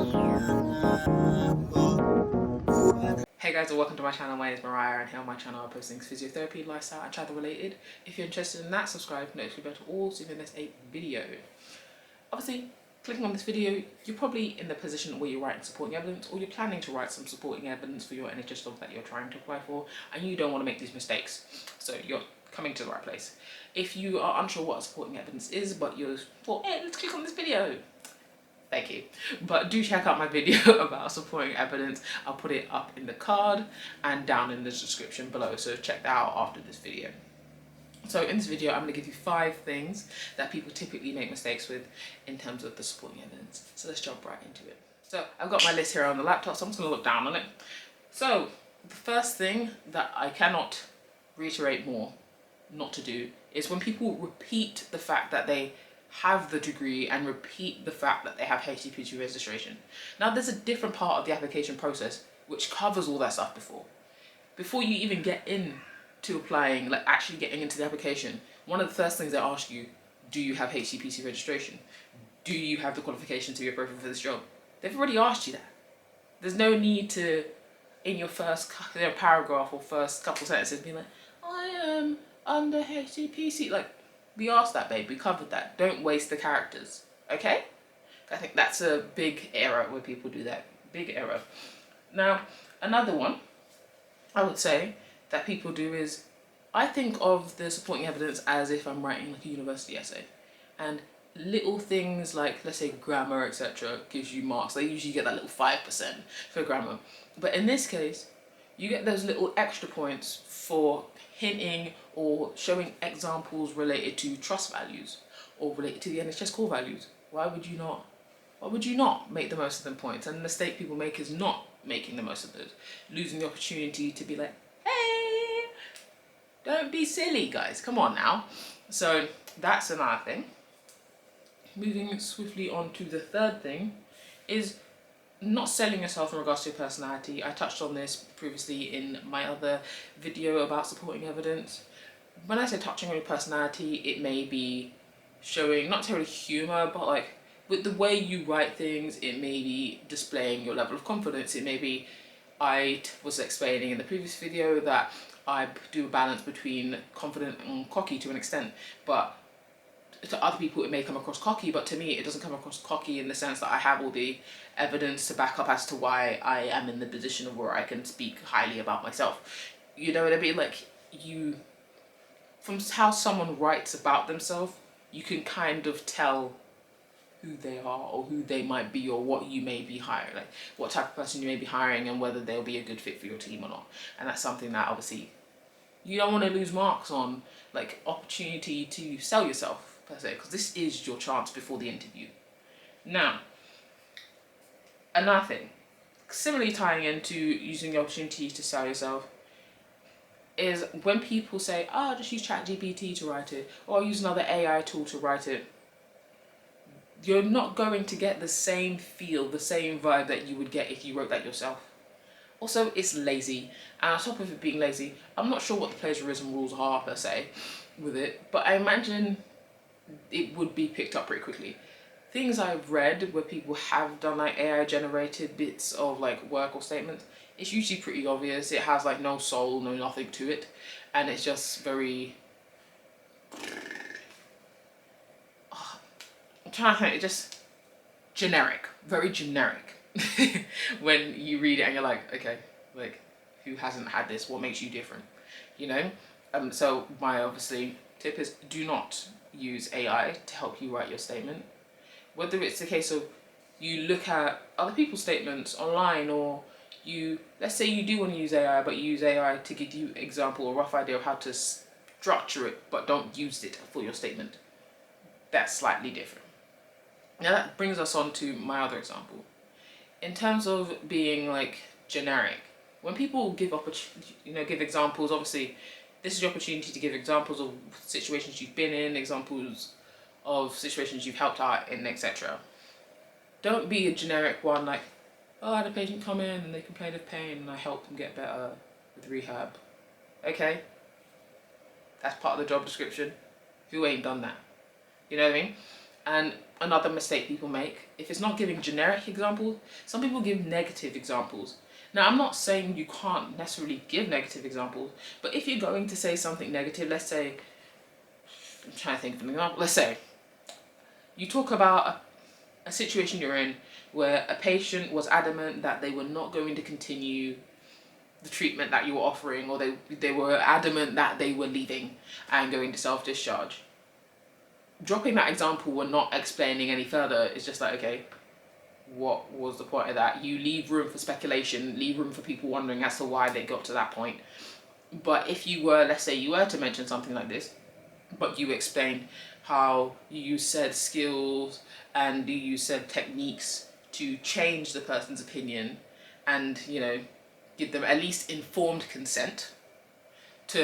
Hey guys, and welcome to my channel. My name is Mariah, and here on my channel I'm posting physiotherapy, lifestyle and travel related. If you're interested in that, subscribe, notify to all so you can miss a video. Obviously, clicking on this video, you're probably in the position where you're writing supporting evidence, or you're planning to write some supporting evidence for your NHS job that you're trying to apply for, and you don't want to make these mistakes. So you're coming to the right place. If you are unsure what supporting evidence is, but you're thought, hey, let's click on this video. Thank you. But do check out my video about supporting evidence. I'll put it up in the card and down in the description below. So check that out after this video. So in this video, I'm going to give you 5 things that people typically make mistakes with in terms of the supporting evidence. So let's jump right into it. So I've got my list here on the laptop, so I'm just going to look down on it. So the first thing that I cannot reiterate more not to do is when people repeat the fact that they have the degree and repeat the fact that they have HCPC registration. Now there's a different part of the application process which covers all that stuff before you even get into applying, like actually getting into the application. One of the first things they ask you, do you have HCPC registration? Do you have the qualification to be appropriate for this job? They've already asked you that. There's no need to, in your first paragraph or first couple sentences, be like, I am under HCPC. Like, we asked that, babe. We covered that. Don't waste the characters. Okay? I think that's a big error where people do that. Big error. Now, another one I would say that people do is, I think of the supporting evidence as if I'm writing like a university essay. And little things like, let's say grammar, etc. gives you marks. They usually get that little 5% for grammar. But in this case, you get those little extra points for hinting or showing examples related to trust values or related to the NHS core values. Why would you not? Why would you not make the most of them points? And the mistake people make is not making the most of those. Losing the opportunity to be like, hey, don't be silly, guys. Come on now. So that's another thing. Moving swiftly on to the third thing is not selling yourself in regards to your personality. I touched on this previously in my other video about supporting evidence. When I say touching on your personality, it may be showing not necessarily humor, but like with the way you write things, it may be displaying your level of confidence. It may be, I was explaining in the previous video that I do a balance between confident and cocky to an extent, but to other people it may come across cocky, but to me it doesn't come across cocky in the sense that I have all the evidence to back up as to why I am in the position of where I can speak highly about myself. You know what I mean? Like, you, from how someone writes about themselves, you can kind of tell who they are or who they might be or what you may be hiring, like what type of person you may be hiring and whether they'll be a good fit for your team or not. And that's something that obviously you don't want to lose marks on, like opportunity to sell yourself per se, because this is your chance before the interview. Now, another thing, similarly tying into using the opportunity to sell yourself, is when people say, oh, just use ChatGPT to write it, or use another AI tool to write it. You're not going to get the same feel, the same vibe that you would get if you wrote that yourself. Also, it's lazy, and on top of it being lazy, I'm not sure what the plagiarism rules are per se with it, but I imagine it would be picked up pretty quickly. Things I've read where people have done like AI generated bits of like work or statements, it's usually pretty obvious. It has like no soul, no nothing to it, and it's just very, I'm trying to think, it's just generic, very generic. When you read it and you're like, okay, like who hasn't had this? What makes you different? You know? So my obviously tip is, do not use AI to help you write your statement. Whether it's the case of you look at other people's statements online, or you, let's say you do want to use AI, but you use AI to give you example or rough idea of how to structure it, but don't use it for your statement. That's slightly different. Now that brings us on to my other example. In terms of being like generic, when people give give examples, obviously this is your opportunity to give examples of situations you've been in, examples of situations you've helped out in, etc. Don't be a generic one like, oh, I had a patient come in and they complained of pain and I helped them get better with rehab. Okay, that's part of the job description. Who ain't done that? You know what I mean? And another mistake people make, if it's not giving generic examples, some people give negative examples. Now, I'm not saying you can't necessarily give negative examples, but if you're going to say something negative, let's say, I'm trying to think of an example, let's say you talk about a situation you're in where a patient was adamant that they were not going to continue the treatment that you were offering, or they were adamant that they were leaving and going to self-discharge. Dropping that example and not explaining any further is just like, okay, what was the point of that? You leave room for speculation, leave room for people wondering as to why they got to that point. But if you were, let's say you were to mention something like this, but you explained how you said skills and you said techniques to change the person's opinion, and give them at least informed consent to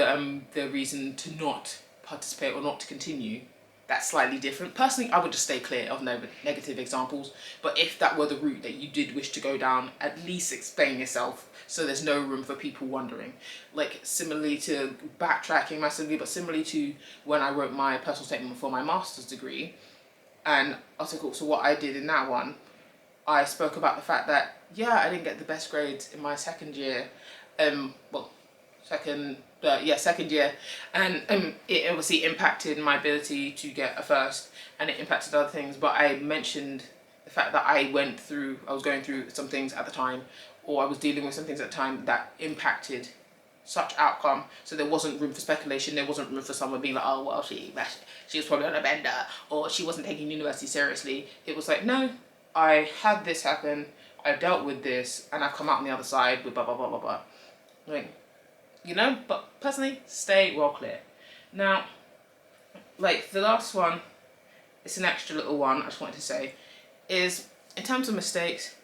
the reason to not participate or not to continue, that's slightly different. Personally, I would just stay clear of negative examples, but if that were the route that you did wish to go down, at least explain yourself so there's no room for people wondering. Like, similarly to backtracking massively, but similarly to when I wrote my personal statement for my master's degree, and article, so what I did in that one, I spoke about the fact that, yeah, I didn't get the best grades in my second year, second year, and it obviously impacted my ability to get a first, and it impacted other things, but I mentioned the fact that I was going through some things at the time, or I was dealing with some things at the time that impacted such outcome, so there wasn't room for speculation, there wasn't room for someone being like, oh, well, she was probably on a bender, or she wasn't taking university seriously. It was like, no, I had this happen, I dealt with this, and I've come out on the other side with blah, blah, blah, blah, blah. Like, but personally, stay well clear. Now, like, the last one, it's an extra little one I just wanted to say, is, in terms of mistakes,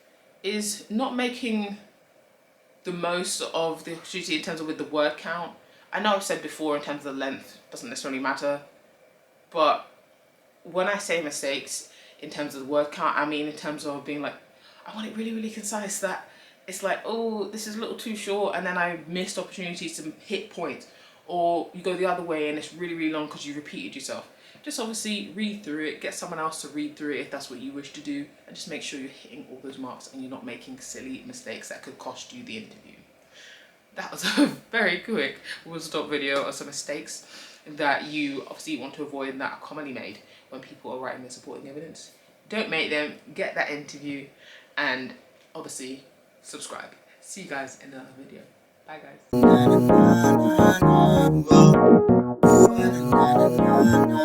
is not making the most of the opportunity in terms of with the word count. I know I've said before in terms of the length, doesn't necessarily matter, but when I say mistakes in terms of the word count, I mean in terms of being like, I want it really, really concise, that it's like, oh, this is a little too short, and then I missed opportunities to hit points, or you go the other way and it's really, really long because you repeated yourself. Just obviously read through it, get someone else to read through it if that's what you wish to do, and just make sure you're hitting all those marks and you're not making silly mistakes that could cost you the interview. That was a very quick one-stop video of some mistakes that you obviously want to avoid and that are commonly made when people are writing their supporting evidence. Don't make them, get that interview, and obviously subscribe. See you guys in another video. Bye guys.